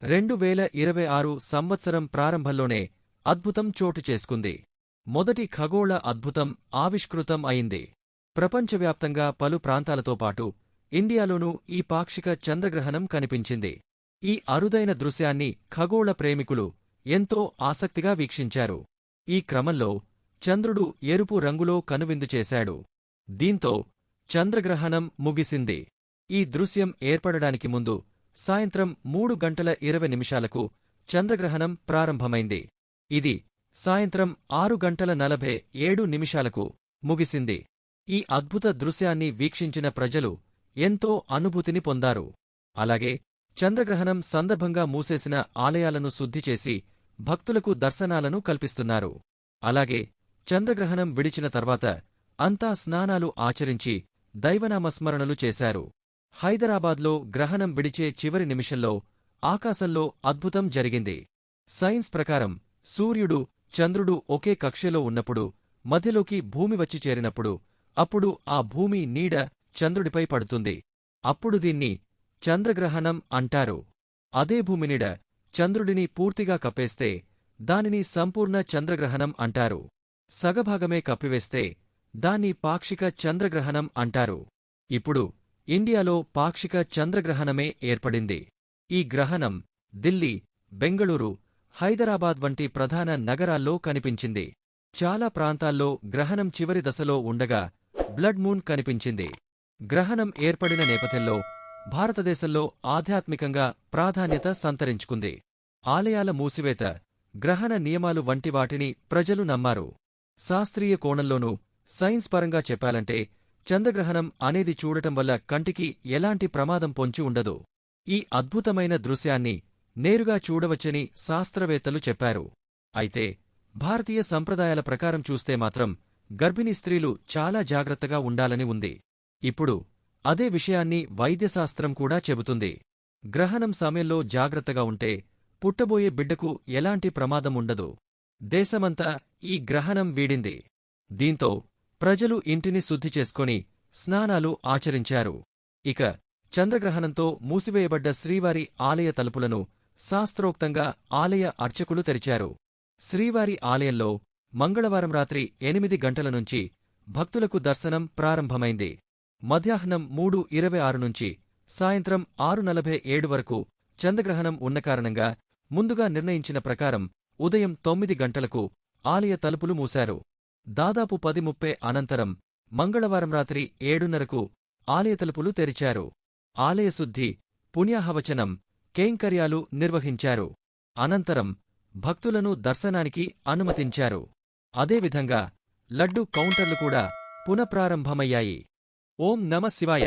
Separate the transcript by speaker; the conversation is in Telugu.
Speaker 1: 2026 సంవత్సరం ప్రారంభంలోనే అద్భుతం చోటు చేసుకుంది. మొదటి ఖగోళ అద్భుతం ఆవిష్కృతం అయింది. ప్రపంచవ్యాప్తంగా పలు ప్రాంతాలతో పాటు ఇండియాలోనూ ఈ పాక్షిక చంద్రగ్రహణం కనిపించింది. ఈ అరుదైన దృశ్యాన్ని ఖగోళ ప్రేమికులు ఎంతో ఆసక్తిగా వీక్షించారు. ఈ క్రమంలో చంద్రుడు ఎరుపు రంగులో కనువిందు చేశాడు. దీంతో చంద్రగ్రహణం ముగిసింది. ఈ దృశ్యం ఏర్పడడానికి ముందు సాయంత్రం 3:20 చంద్రగ్రహణం ప్రారంభమైంది. ఇది సాయంత్రం 6:47 ముగిసింది. ఈ అద్భుత దృశ్యాన్ని వీక్షించిన ప్రజలు ఎంతో అనుభూతిని పొందారు. అలాగే చంద్రగ్రహణం సందర్భంగా మూసేసిన ఆలయాలను శుద్ధి చేసి భక్తులకు దర్శనాలను కల్పిస్తున్నారు. అలాగే చంద్రగ్రహణం విడిచిన తర్వాత అంతా స్నానాలు ఆచరించి దైవనామస్మరణలు చేశారు. హైదరాబాద్లో గ్రహణం విడిచే చివరి నిమిషంలో ఆకాశంలో అద్భుతం జరిగింది. సైన్స్ ప్రకారం సూర్యుడు, చంద్రుడు ఒకే కక్ష్యలో ఉన్నప్పుడు మధ్యలోకి భూమి వచ్చి చేరినప్పుడు అప్పుడు ఆ భూమి నీడ చంద్రుడిపై పడుతుంది. అప్పుడు దీన్ని చంద్రగ్రహణం అంటారు. అదే భూమినీడ చంద్రుడిని పూర్తిగా కప్పేస్తే దానిని సంపూర్ణ చంద్రగ్రహణం అంటారు. సగభాగమే కప్పివేస్తే దాన్ని పాక్షిక చంద్రగ్రహణం అంటారు. ఇప్పుడు ఇండియాలో పాక్షిక చంద్రగ్రహణమే ఏర్పడింది. ఈ గ్రహణం ఢిల్లీ, బెంగళూరు, హైదరాబాద్ వంటి ప్రధాన నగరాల్లో కనిపించింది. చాలా ప్రాంతాల్లో గ్రహణం చివరి దశలో ఉండగా బ్లడ్ మూన్ కనిపించింది. గ్రహణం ఏర్పడిన నేపథ్యంలో భారతదేశంలో ఆధ్యాత్మికంగా ప్రాధాన్యత సంతరించుకుంది. ఆలయాల మూసివేత, గ్రహణ నియమాలు వంటి వాటిని ప్రజలు నమ్మారు. శాస్త్రీయ కోణంలోనూ సైన్స్ పరంగా చెప్పాలంటే చంద్రగ్రహణం అనేది చూడటం వల్ల కంటికి ఎలాంటి ప్రమాదం పొంచి ఉండదు. ఈ అద్భుతమైన దృశ్యాన్ని నేరుగా చూడవచ్చని శాస్త్రవేత్తలు చెప్పారు. అయితే భారతీయ సంప్రదాయాల ప్రకారం చూస్తే మాత్రం గర్భిణీ స్త్రీలు చాలా జాగ్రత్తగా ఉండాలని ఉంది. ఇప్పుడు అదే విషయాన్ని వైద్యశాస్త్రం కూడా చెబుతుంది. గ్రహణం సమయంలో జాగ్రత్తగా ఉంటే పుట్టబోయే బిడ్డకు ఎలాంటి ప్రమాదం ఉండదు. దేశమంతా ఈ గ్రహణం వీడింది. దీంతో ప్రజలు ఇంటిని శుద్ధి చేసుకొని స్నానాలు ఆచరించారు. ఇక చంద్రగ్రహణంతో మూసివేయబడ్డ శ్రీవారి ఆలయ తలుపులను శాస్త్రోక్తంగా ఆలయ అర్చకులు తెరిచారు. శ్రీవారి ఆలయంలో మంగళవారం రాత్రి 8 గంటల నుంచి భక్తులకు దర్శనం ప్రారంభమైంది. మధ్యాహ్నం 3:26 నుంచి సాయంత్రం 6:47 వరకు చంద్రగ్రహణం ఉన్న కారణంగా ముందుగా నిర్ణయించిన ప్రకారం ఉదయం 9 గంటలకు ఆలయ తలుపులు మూశారు. దాదాపు 10:30 అనంతరం మంగళవారం రాత్రి 7:30కు ఆలయ తలుపులు తెరిచారు. ఆలయ శుద్ధి, పుణ్యాహవచనం, కైంకర్యాలు నిర్వహించారు. అనంతరం భక్తులను దర్శనానికి అనుమతించారు. అదేవిధంగా లడ్డు కౌంటర్లు కూడా పునఃప్రారంభమయ్యాయి. ఓం నమ శివాయ.